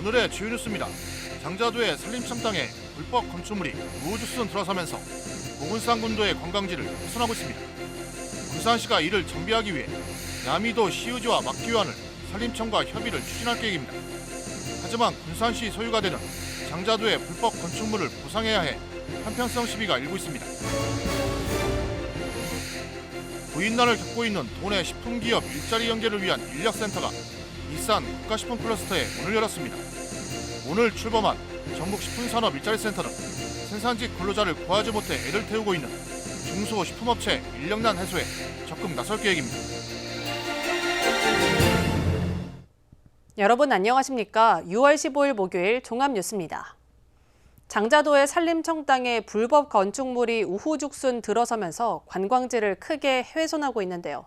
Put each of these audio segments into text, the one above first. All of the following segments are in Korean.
오늘의 주요 뉴스입니다. 장자도의 산림청 땅에 불법 건축물이 우후죽순 들어서면서 모군산 군도의 관광지를 훼손하고 있습니다. 군산시가 이를 정비하기 위해 야미도 시유지와 막기환을 산림청과 협의를 추진할 계획입니다. 하지만 군산시 소유가 되는 장자도의 불법 건축물을 보상해야 해 한편성 시비가 일고 있습니다. 부인난을 겪고 있는 도내 식품기업 일자리 연계를 위한 인력센터가 이산 국가식품클러스터에 문을 열었습니다. 오늘 출범한 전북식품산업 일자리센터는 생산직 근로자를 구하지 못해 애를 태우고 있는 중소식품업체 인력난 해소에 적극 나설 계획입니다. 여러분 안녕하십니까? 6월 15일 목요일 종합뉴스입니다. 장자도의 산림청 땅에 불법 건축물이 우후죽순 들어서면서 관광지를 크게 훼손하고 있는데요.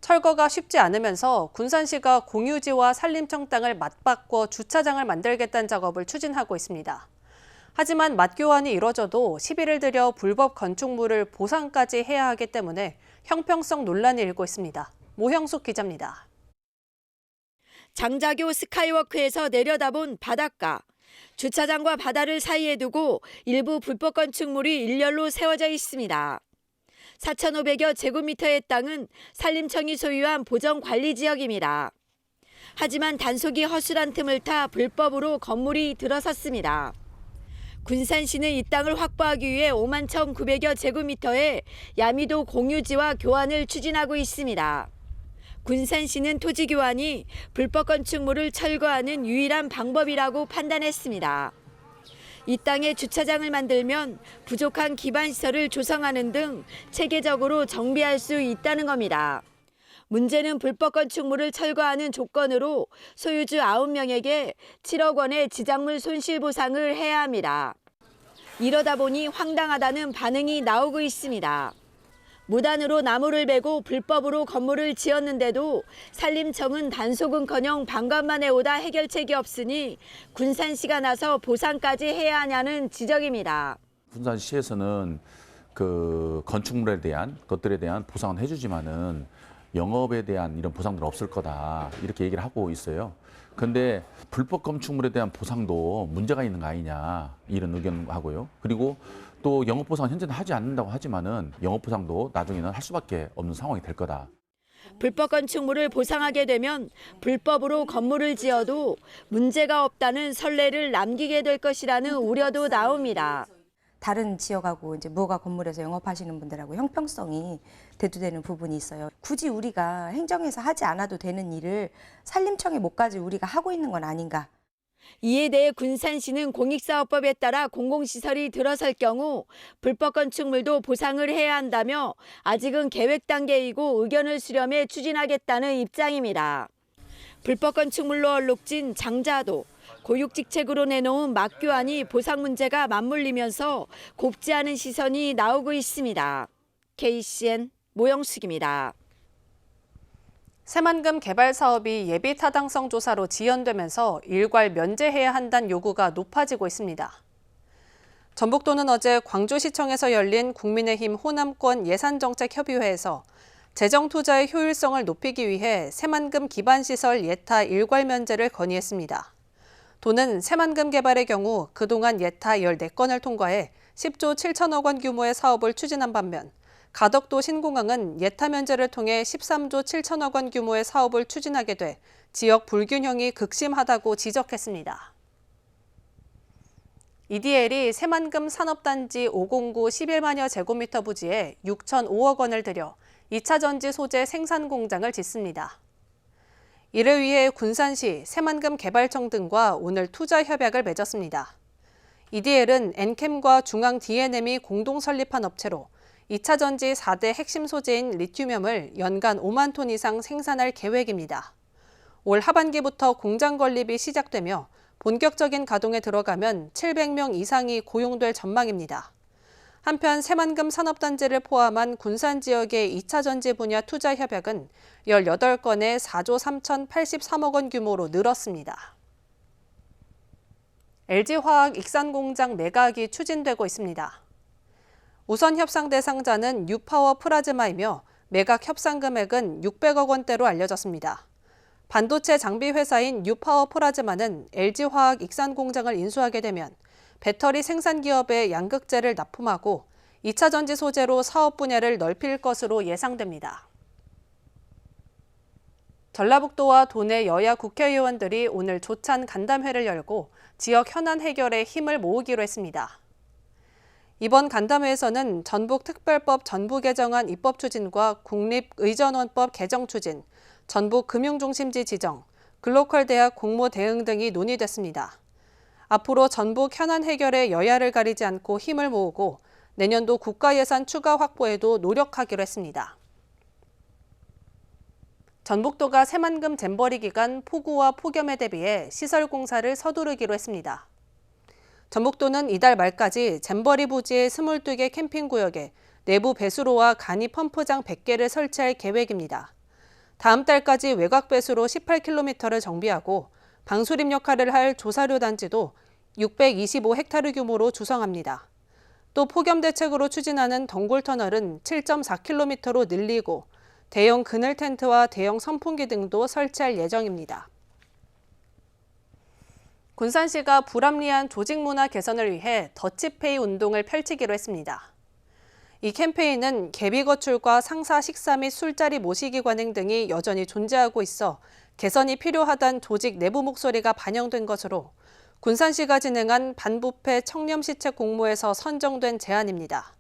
철거가 쉽지 않으면서 군산시가 공유지와 산림청 땅을 맞바꿔 주차장을 만들겠다는 작업을 추진하고 있습니다. 하지만 맞교환이 이뤄져도 시비를 들여 불법 건축물을 보상까지 해야 하기 때문에 형평성 논란이 일고 있습니다. 모형숙 기자입니다. 장자교 스카이워크에서 내려다본 바닷가. 주차장과 바다를 사이에 두고 일부 불법 건축물이 일렬로 세워져 있습니다. 4,500여 제곱미터의 땅은 산림청이 소유한 보전관리지역입니다. 하지만 단속이 허술한 틈을 타 불법으로 건물이 들어섰습니다. 군산시는 이 땅을 확보하기 위해 51,900여 제곱미터의 야미도 공유지와 교환을 추진하고 있습니다. 군산시는 토지 교환이 불법 건축물을 철거하는 유일한 방법이라고 판단했습니다. 이 땅에 주차장을 만들면 부족한 기반시설을 조성하는 등 체계적으로 정비할 수 있다는 겁니다. 문제는 불법 건축물을 철거하는 조건으로 소유주 9명에게 7억 원의 지작물 손실 보상을 해야 합니다. 이러다 보니 황당하다는 반응이 나오고 있습니다. 무단으로 나무를 베고 불법으로 건물을 지었는데도 산림청은 단속은커녕 방관만 해오다 해결책이 없으니 군산시가 나서 보상까지 해야 하냐는 지적입니다. 군산시에서는 그 건축물에 대한 것들에 대한 보상은 해주지만은 영업에 대한 이런 보상들은 없을 거다 이렇게 얘기를 하고 있어요. 그런데 불법 건축물에 대한 보상도 문제가 있는 거 아니냐 이런 의견하고요. 그리고 또 영업보상 현재는 하지 않는다고 하지만은 영업보상도 나중에는 할 수밖에 없는 상황이 될 거다. 불법 건축물을 보상하게 되면 불법으로 건물을 지어도 문제가 없다는 선례를 남기게 될 것이라는 우려도 나옵니다. 다른 지역하고 이제 무허가 건물에서 영업하시는 분들하고 형평성이 대두되는 부분이 있어요. 굳이 우리가 행정에서 하지 않아도 되는 일을 산림청에 못까지 우리가 하고 있는 건 아닌가. 이에 대해 군산시는 공익사업법에 따라 공공시설이 들어설 경우 불법 건축물도 보상을 해야 한다며 아직은 계획 단계이고 의견을 수렴해 추진하겠다는 입장입니다. 불법 건축물로 얼룩진 장자도, 고육직책으로 내놓은 막교환이 보상 문제가 맞물리면서 곱지 않은 시선이 나오고 있습니다. KCN 모영숙입니다. 새만금 개발 사업이 예비 타당성 조사로 지연되면서 일괄 면제해야 한다는 요구가 높아지고 있습니다. 전북도는 어제 광주시청에서 열린 국민의힘 호남권 예산정책협의회에서 재정 투자의 효율성을 높이기 위해 새만금 기반시설 예타 일괄 면제를 건의했습니다. 도는 새만금 개발의 경우 그동안 예타 14건을 통과해 10조 7천억 원 규모의 사업을 추진한 반면 가덕도 신공항은 예타 면제를 통해 13조 7천억 원 규모의 사업을 추진하게 돼 지역 불균형이 극심하다고 지적했습니다. EDL이 새만금 산업단지 509 11만여 제곱미터 부지에 6,005억 원을 들여 2차 전지 소재 생산 공장을 짓습니다. 이를 위해 군산시, 새만금 개발청 등과 오늘 투자 협약을 맺었습니다. EDL은 엔캠과 중앙 D&M이 공동 설립한 업체로 2차 전지 4대 핵심 소재인 리튬염을 연간 5만 톤 이상 생산할 계획입니다. 올 하반기부터 공장 건립이 시작되며 본격적인 가동에 들어가면 700명 이상이 고용될 전망입니다. 한편 새만금 산업단지를 포함한 군산 지역의 2차 전지 분야 투자 협약은 18건에 4조 3,083억 원 규모로 늘었습니다. LG화학 익산공장 매각이 추진되고 있습니다. 우선 협상 대상자는 뉴파워 플라즈마이며 매각 협상 금액은 600억 원대로 알려졌습니다. 반도체 장비 회사인 뉴파워 플라즈마는 LG화학 익산 공장을 인수하게 되면 배터리 생산 기업에 양극재를 납품하고 2차 전지 소재로 사업 분야를 넓힐 것으로 예상됩니다. 전라북도와 도내 여야 국회의원들이 오늘 조찬 간담회를 열고 지역 현안 해결에 힘을 모으기로 했습니다. 이번 간담회에서는 전북특별법 전부 개정안 입법 추진과 국립의전원법 개정 추진, 전북 금융중심지 지정, 글로컬 대학 공모 대응 등이 논의됐습니다. 앞으로 전북 현안 해결에 여야를 가리지 않고 힘을 모으고 내년도 국가 예산 추가 확보에도 노력하기로 했습니다. 전북도가 새만금 잼버리 기간 폭우와 폭염에 대비해 시설 공사를 서두르기로 했습니다. 전북도는 이달 말까지 잼버리 부지의 22개 캠핑구역에 내부 배수로와 간이 펌프장 100개를 설치할 계획입니다. 다음 달까지 외곽 배수로 18km를 정비하고 방수림 역할을 할 조사료 단지도 625헥타르 규모로 조성합니다. 또 폭염 대책으로 추진하는 덩굴터널은 7.4km로 늘리고 대형 그늘 텐트와 대형 선풍기 등도 설치할 예정입니다. 군산시가 불합리한 조직 문화 개선을 위해 더치페이 운동을 펼치기로 했습니다. 이 캠페인은 계비 거출과 상사 식사 및 술자리 모시기 관행 등이 여전히 존재하고 있어 개선이 필요하다는 조직 내부 목소리가 반영된 것으로 군산시가 진행한 반부패 청렴시책 공모에서 선정된 제안입니다.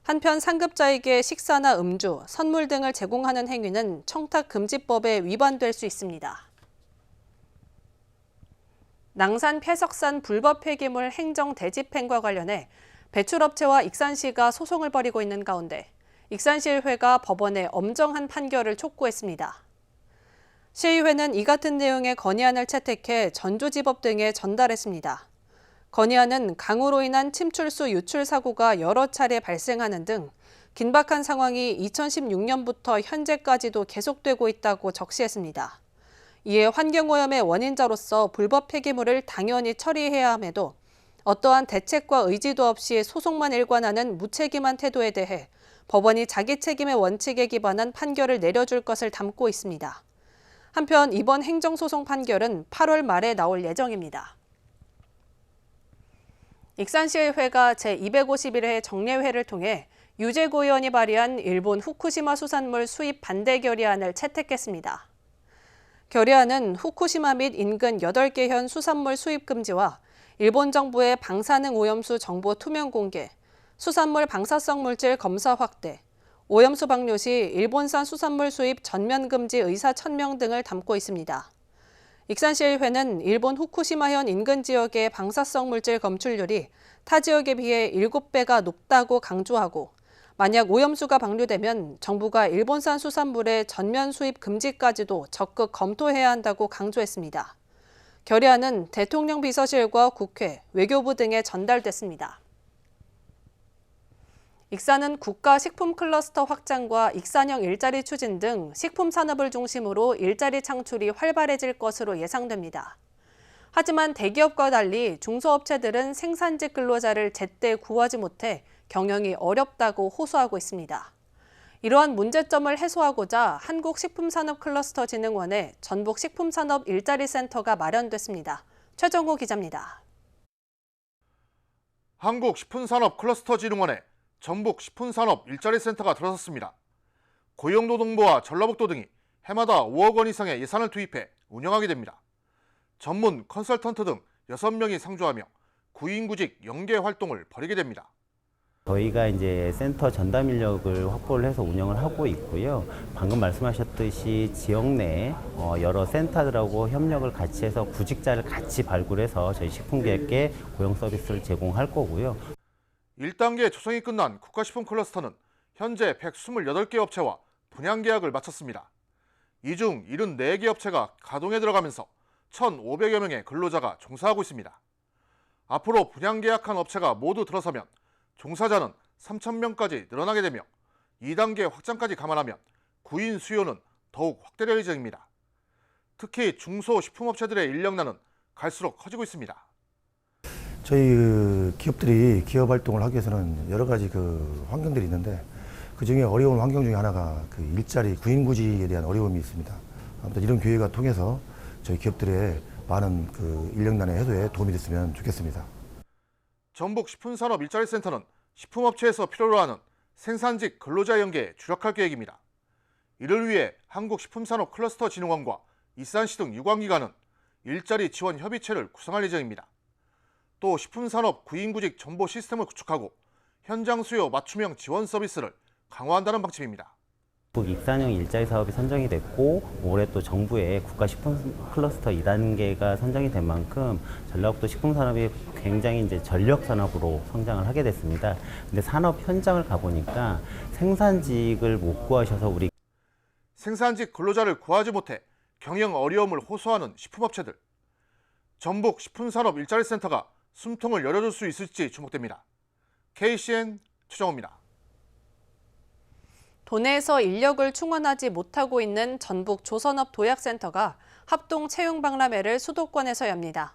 한편 상급자에게 식사나 음주, 선물 등을 제공하는 행위는 청탁금지법에 위반될 수 있습니다. 낭산 폐석산 불법 폐기물 행정 대집행과 관련해 배출업체와 익산시가 소송을 벌이고 있는 가운데 익산시의회가 법원에 엄정한 판결을 촉구했습니다. 시의회는 이 같은 내용의 건의안을 채택해 전주지법 등에 전달했습니다. 건의안은 강우로 인한 침출수 유출 사고가 여러 차례 발생하는 등 긴박한 상황이 2016년부터 현재까지도 계속되고 있다고 적시했습니다. 이에 환경오염의 원인자로서 불법 폐기물을 당연히 처리해야 함에도 어떠한 대책과 의지도 없이 소송만 일관하는 무책임한 태도에 대해 법원이 자기 책임의 원칙에 기반한 판결을 내려줄 것을 담고 있습니다. 한편 이번 행정소송 판결은 8월 말에 나올 예정입니다. 익산시의회가 제251회 정례회를 통해 유재고 의원이 발의한 일본 후쿠시마 수산물 수입 반대 결의안을 채택했습니다. 결의안은 후쿠시마 및 인근 8개 현 수산물 수입 금지와 일본 정부의 방사능 오염수 정보 투명 공개, 수산물 방사성 물질 검사 확대, 오염수 방류 시 일본산 수산물 수입 전면 금지 의사 천명 등을 담고 있습니다. 익산시의회는 일본 후쿠시마현 인근 지역의 방사성 물질 검출률이 타 지역에 비해 7배가 높다고 강조하고 만약 오염수가 방류되면 정부가 일본산 수산물의 전면 수입 금지까지도 적극 검토해야 한다고 강조했습니다. 결의안은 대통령 비서실과 국회, 외교부 등에 전달됐습니다. 익산은 국가 식품 클러스터 확장과 익산형 일자리 추진 등 식품 산업을 중심으로 일자리 창출이 활발해질 것으로 예상됩니다. 하지만 대기업과 달리 중소업체들은 생산직 근로자를 제때 구하지 못해 경영이 어렵다고 호소하고 있습니다. 이러한 문제점을 해소하고자 한국식품산업클러스터진흥원의 전북식품산업 일자리센터가 마련됐습니다. 최정호 기자입니다. 한국식품산업클러스터진흥원의 전북식품산업 일자리센터가 들어섰습니다. 고용노동부와 전라북도 등이 해마다 5억 원 이상의 예산을 투입해 운영하게 됩니다. 전문 컨설턴트 등 6명이 상주하며 구인구직 연계 활동을 벌이게 됩니다. 저희가 이제 센터 전담 인력을 확보를 해서 운영을 하고 있고요. 방금 말씀하셨듯이 지역 내에 여러 센터들하고 협력을 같이 해서 구직자를 같이 발굴해서 저희 식품계획에 고용 서비스를 제공할 거고요. 1단계 조성이 끝난 국가식품 클러스터는 현재 128개 업체와 분양 계약을 마쳤습니다. 이 중 74개 업체가 가동에 들어가면서 1,500여 명의 근로자가 종사하고 있습니다. 앞으로 분양 계약한 업체가 모두 들어서면 종사자는 3,000명까지 늘어나게 되며 2단계 확장까지 감안하면 구인 수요는 더욱 확대될 예정입니다. 특히 중소식품업체들의 인력난은 갈수록 커지고 있습니다. 저희 기업들이 기업 활동을 하기 위해서는 여러 가지 환경들이 있는데 그중에 어려운 환경 중에 하나가 일자리 구인구직에 대한 어려움이 있습니다. 아무튼 이런 기회가 통해서 저희 기업들의 많은 그 인력난의 해소에 도움이 됐으면 좋겠습니다. 전북 식품산업 일자리센터는 식품업체에서 필요로 하는 생산직 근로자 연계에 주력할 계획입니다. 이를 위해 한국식품산업클러스터진흥원과 이산시 등 유관기관은 일자리 지원 협의체를 구성할 예정입니다. 또 식품산업 구인구직 정보 시스템을 구축하고 현장 수요 맞춤형 지원 서비스를 강화한다는 방침입니다. 익산형 일자리 사업이 선정이 됐고 올해 또 정부의 국가 식품 클러스터 2단계가 선정이 된 만큼 전라북도 식품 산업이 굉장히 이제 전력 산업으로 성장을 하게 됐습니다. 근데 산업 현장을 가보니까 생산직을 못 구하셔서 우리 생산직 근로자를 구하지 못해 경영 어려움을 호소하는 식품업체들. 전북 식품산업 일자리센터가 숨통을 열어줄 수 있을지 주목됩니다. KCN 최정호입니다. 도내에서 인력을 충원하지 못하고 있는 전북 조선업 도약센터가 합동 채용 박람회를 수도권에서 엽니다.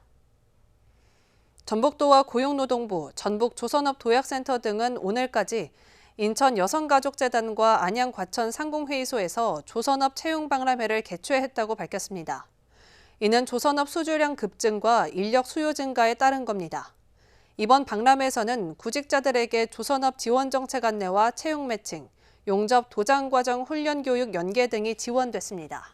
전북도와 고용노동부, 전북 조선업 도약센터 등은 오늘까지 인천 여성가족재단과 안양 과천 상공회의소에서 조선업 채용 박람회를 개최했다고 밝혔습니다. 이는 조선업 수주량 급증과 인력 수요 증가에 따른 겁니다. 이번 박람회에서는 구직자들에게 조선업 지원 정책 안내와 채용 매칭, 용접 도장 과정 훈련 교육 연계 등이 지원됐습니다.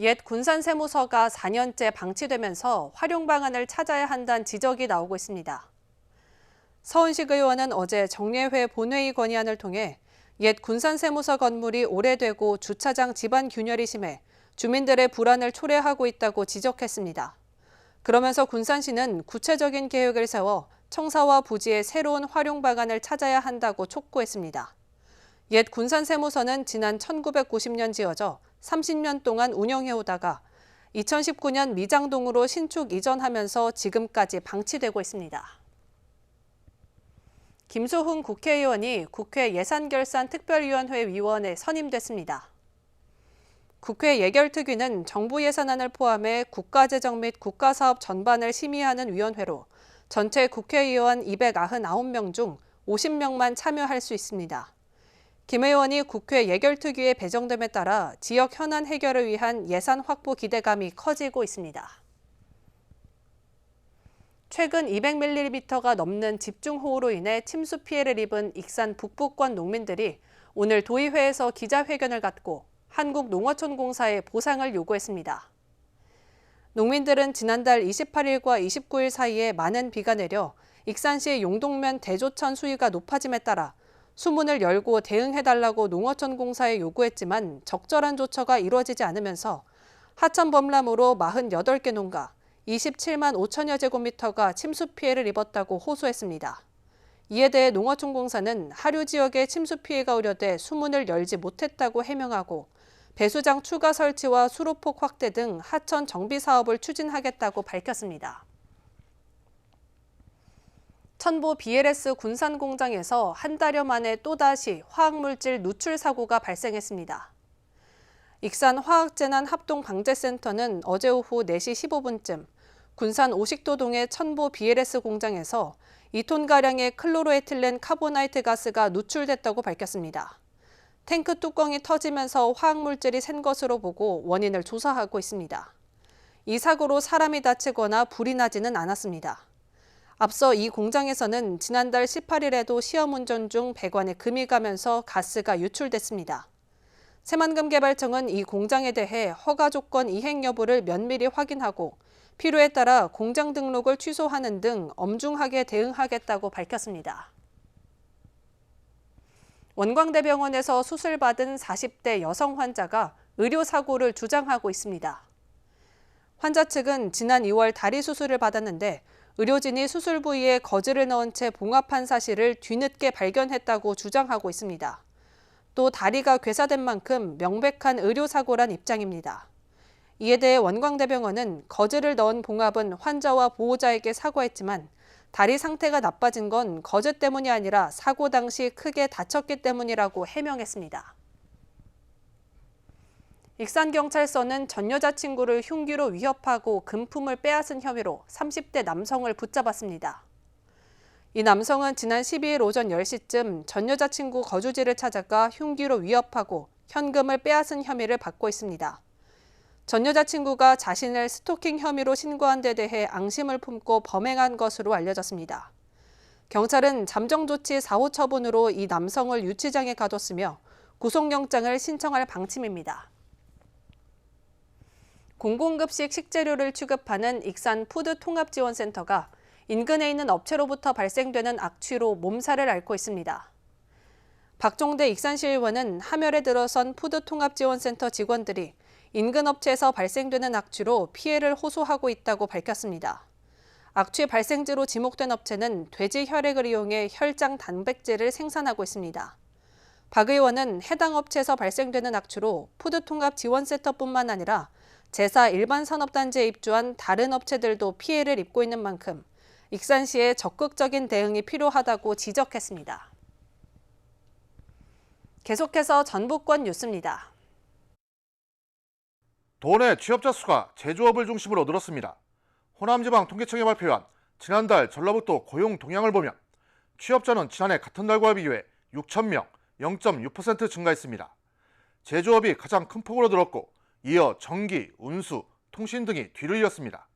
옛 군산세무서가 4년째 방치되면서 활용 방안을 찾아야 한다는 지적이 나오고 있습니다. 서은식 의원은 어제 정례회 본회의 건의안을 통해 옛 군산세무서 건물이 오래되고 주차장 집안 균열이 심해 주민들의 불안을 초래하고 있다고 지적했습니다. 그러면서 군산시는 구체적인 계획을 세워 청사와 부지의 새로운 활용 방안을 찾아야 한다고 촉구했습니다. 옛 군산세무서는 지난 1990년 지어져 30년 동안 운영해오다가 2019년 미장동으로 신축 이전하면서 지금까지 방치되고 있습니다. 김소훈 국회의원이 국회 예산결산특별위원회 위원에 선임됐습니다. 국회 예결특위는 정부 예산안을 포함해 국가재정 및 국가사업 전반을 심의하는 위원회로 전체 국회의원 299명 중 50명만 참여할 수 있습니다. 김 의원이 국회 예결특위에 배정됨에 따라 지역 현안 해결을 위한 예산 확보 기대감이 커지고 있습니다. 최근 200mm가 넘는 집중호우로 인해 침수 피해를 입은 익산 북부권 농민들이 오늘 도의회에서 기자회견을 갖고 한국농어촌공사에 보상을 요구했습니다. 농민들은 지난달 28일과 29일 사이에 많은 비가 내려 익산시 용동면 대조천 수위가 높아짐에 따라 수문을 열고 대응해달라고 농어촌공사에 요구했지만 적절한 조처가 이루어지지 않으면서 하천 범람으로 48개 농가 27만 5천여 제곱미터가 침수 피해를 입었다고 호소했습니다. 이에 대해 농어촌공사는 하류 지역에 침수 피해가 우려돼 수문을 열지 못했다고 해명하고 배수장 추가 설치와 수로폭 확대 등 하천 정비 사업을 추진하겠다고 밝혔습니다. 천보 BLS 군산 공장에서 한 달여 만에 또다시 화학물질 누출 사고가 발생했습니다. 익산 화학재난합동방재센터는 어제 오후 4시 15분쯤 군산 오식도동의 천보 BLS 공장에서 2톤가량의 클로로에틸렌 카보나이트 가스가 누출됐다고 밝혔습니다. 탱크 뚜껑이 터지면서 화학물질이 샌 것으로 보고 원인을 조사하고 있습니다. 이 사고로 사람이 다치거나 불이 나지는 않았습니다. 앞서 이 공장에서는 지난달 18일에도 시험 운전 중 배관에 금이 가면서 가스가 유출됐습니다. 새만금개발청은 이 공장에 대해 허가 조건 이행 여부를 면밀히 확인하고 필요에 따라 공장 등록을 취소하는 등 엄중하게 대응하겠다고 밝혔습니다. 원광대병원에서 수술받은 40대 여성 환자가 의료사고를 주장하고 있습니다. 환자 측은 지난 2월 다리 수술을 받았는데 의료진이 수술 부위에 거즈를 넣은 채 봉합한 사실을 뒤늦게 발견했다고 주장하고 있습니다. 또 다리가 괴사된 만큼 명백한 의료사고란 입장입니다. 이에 대해 원광대병원은 거즈를 넣은 봉합은 환자와 보호자에게 사과했지만 다리 상태가 나빠진 건 거즈 때문이 아니라 사고 당시 크게 다쳤기 때문이라고 해명했습니다. 익산경찰서는 전 여자친구를 흉기로 위협하고 금품을 빼앗은 혐의로 30대 남성을 붙잡았습니다. 이 남성은 지난 12일 오전 10시쯤 전 여자친구 거주지를 찾아가 흉기로 위협하고 현금을 빼앗은 혐의를 받고 있습니다. 전 여자친구가 자신을 스토킹 혐의로 신고한 데 대해 앙심을 품고 범행한 것으로 알려졌습니다. 경찰은 잠정조치 4호 처분으로 이 남성을 유치장에 가뒀으며 구속영장을 신청할 방침입니다. 공공급식 식재료를 취급하는 익산 푸드통합지원센터가 인근에 있는 업체로부터 발생되는 악취로 몸살을 앓고 있습니다. 박종대 익산시의원은 하멸에 들어선 푸드통합지원센터 직원들이 인근 업체에서 발생되는 악취로 피해를 호소하고 있다고 밝혔습니다. 악취 발생지로 지목된 업체는 돼지 혈액을 이용해 혈장 단백질을 생산하고 있습니다. 박 의원은 해당 업체에서 발생되는 악취로 푸드통합지원센터뿐만 아니라 제사 일반 산업단지에 입주한 다른 업체들도 피해를 입고 있는 만큼 익산시에 적극적인 대응이 필요하다고 지적했습니다. 계속해서 전북권 뉴스입니다. 도내 취업자 수가 제조업을 중심으로 늘었습니다. 호남지방 통계청이 발표한 지난달 전라북도 고용 동향을 보면 취업자는 지난해 같은 달과 비교해 6,000명, 0.6% 증가했습니다. 제조업이 가장 큰 폭으로 늘었고 이어 전기, 운수, 통신 등이 뒤를 이었습니다.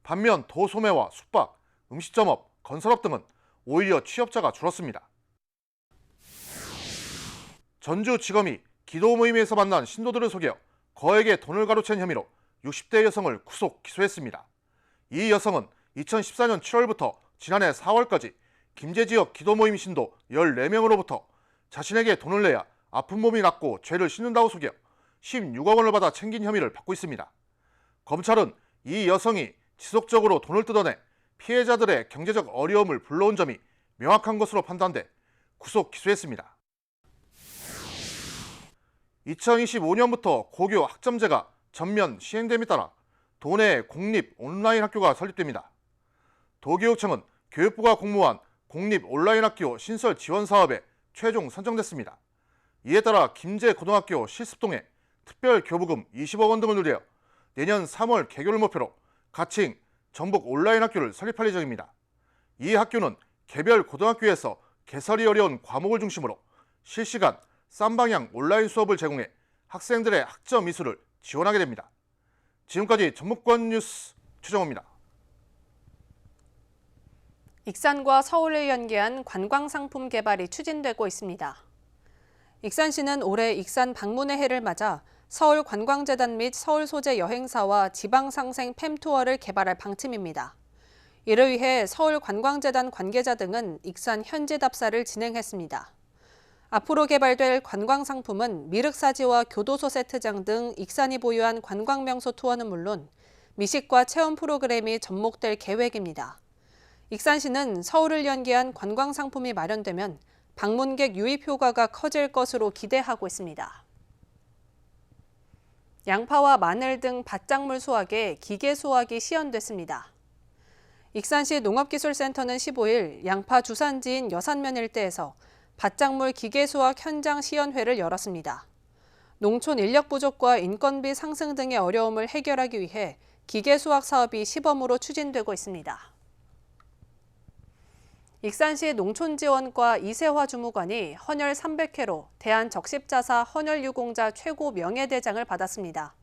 반면 도소매와 숙박, 음식점업, 건설업 등은 오히려 취업자가 줄었습니다. 전주지검이 기도 모임에서 만난 신도들을 속여 거액의 돈을 가로챈 혐의로 60대 여성을 구속 기소했습니다. 이 여성은 2014년 7월부터 지난해 4월까지 김제지역 기도 모임 신도 14명으로부터 자신에게 돈을 내야 아픈 몸이 낫고 죄를 씻는다고 속여 16억 원을 받아 챙긴 혐의를 받고 있습니다. 검찰은 이 여성이 지속적으로 돈을 뜯어내 피해자들의 경제적 어려움을 불러온 점이 명확한 것으로 판단돼 구속 기소했습니다. 2025년부터 고교 학점제가 전면 시행됨에 따라 도내 공립 온라인 학교가 설립됩니다. 도교육청은 교육부가 공모한 공립 온라인 학교 신설 지원 사업에 최종 선정됐습니다. 이에 따라 김제고등학교 실습동에 특별 교부금 20억 원 등을 누려 내년 3월 개교를 목표로 가칭 전북 온라인 학교를 설립할 예정입니다. 이 학교는 개별 고등학교에서 개설이 어려운 과목을 중심으로 실시간 쌍방향 온라인 수업을 제공해 학생들의 학점 이수를 지원하게 됩니다. 지금까지 전북권 뉴스 최정호입니다. 익산과 서울을 연계한 관광상품 개발이 추진되고 있습니다. 익산시는 올해 익산 방문의 해를 맞아 서울관광재단 및 서울 소재 여행사와 지방상생 팸투어를 개발할 방침입니다. 이를 위해 서울관광재단 관계자 등은 익산 현지 답사를 진행했습니다. 앞으로 개발될 관광상품은 미륵사지와 교도소 세트장 등 익산이 보유한 관광명소 투어는 물론 미식과 체험 프로그램이 접목될 계획입니다. 익산시는 서울을 연계한 관광상품이 마련되면 방문객 유입 효과가 커질 것으로 기대하고 있습니다. 양파와 마늘 등 밭작물 수확에 기계 수확이 시연됐습니다. 익산시 농업기술센터는 15일 양파 주산지인 여산면 일대에서 밭작물 기계 수확 현장 시연회를 열었습니다. 농촌 인력 부족과 인건비 상승 등의 어려움을 해결하기 위해 기계 수확 사업이 시범으로 추진되고 있습니다. 익산시 농촌지원과 이세화 주무관이 헌혈 300회로 대한적십자사 헌혈유공자 최고 명예대장을 받았습니다.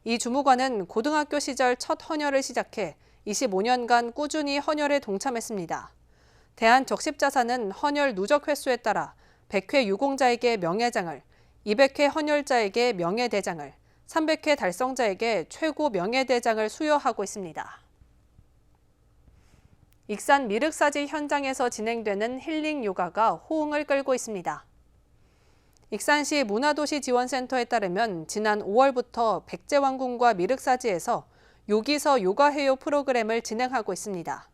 이 주무관은 고등학교 시절 첫 헌혈을 시작해 25년간 꾸준히 헌혈에 동참했습니다. 대한적십자사는 헌혈 누적 횟수에 따라 100회 유공자에게 명예장을, 200회 헌혈자에게 명예대장을, 300회 달성자에게 최고 명예대장을 수여하고 있습니다. 익산 미륵사지 현장에서 진행되는 힐링 요가가 호응을 끌고 있습니다. 익산시 문화도시지원센터에 따르면 지난 5월부터 백제왕궁과 미륵사지에서 요기서 요가해요 프로그램을 진행하고 있습니다.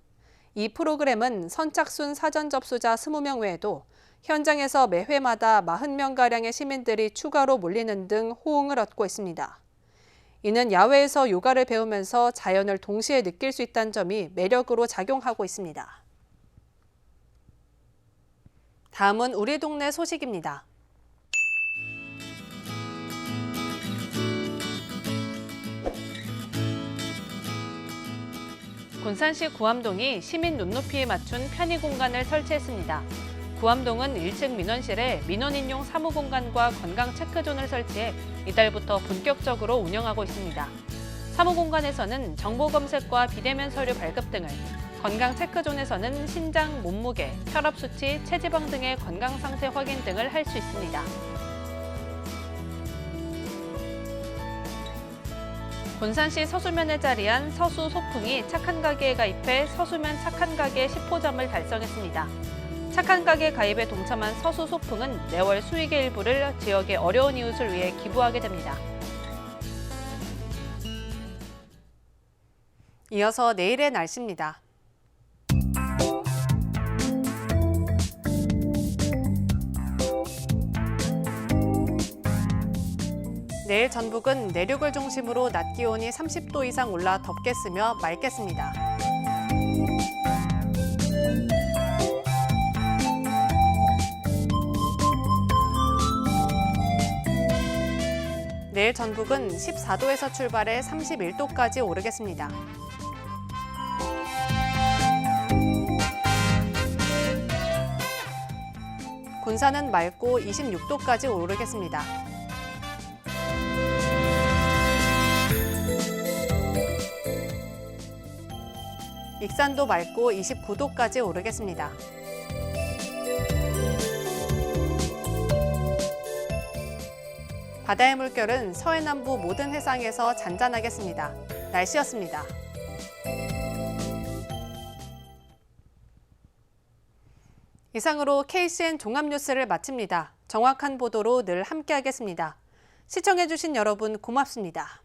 이 프로그램은 선착순 사전 접수자 20명 외에도 현장에서 매회마다 40명가량의 시민들이 추가로 몰리는 등 호응을 얻고 있습니다. 이는 야외에서 요가를 배우면서 자연을 동시에 느낄 수 있다는 점이 매력으로 작용하고 있습니다. 다음은 우리 동네 소식입니다. 군산시 구암동이 시민 눈높이에 맞춘 편의 공간을 설치했습니다. 구암동은 1층 민원실에 민원인용 사무공간과 건강체크존을 설치해 이달부터 본격적으로 운영하고 있습니다. 사무공간에서는 정보검색과 비대면 서류 발급 등을, 건강체크존에서는 신장, 몸무게, 혈압수치, 체지방 등의 건강상태 확인 등을 할 수 있습니다. 군산시 서수면에 자리한 서수 소풍이 착한 가게에 가입해 서수면 착한 가게 10호점을 달성했습니다. 착한 가게 가입에 동참한 서수 소풍은 매월 수익의 일부를 지역의 어려운 이웃을 위해 기부하게 됩니다. 이어서 내일의 날씨입니다. 내일 전북은 내륙을 중심으로 낮 기온이 30도 이상 올라 덥겠으며 맑겠습니다. 내일 전북은 14도에서 출발해 31도까지 오르겠습니다. 군산은 맑고 26도까지 오르겠습니다. 익산도 맑고 29도까지 오르겠습니다. 바다의 물결은 서해남부 모든 해상에서 잔잔하겠습니다. 날씨였습니다. 이상으로 KCN 종합뉴스를 마칩니다. 정확한 보도로 늘 함께하겠습니다. 시청해주신 여러분 고맙습니다.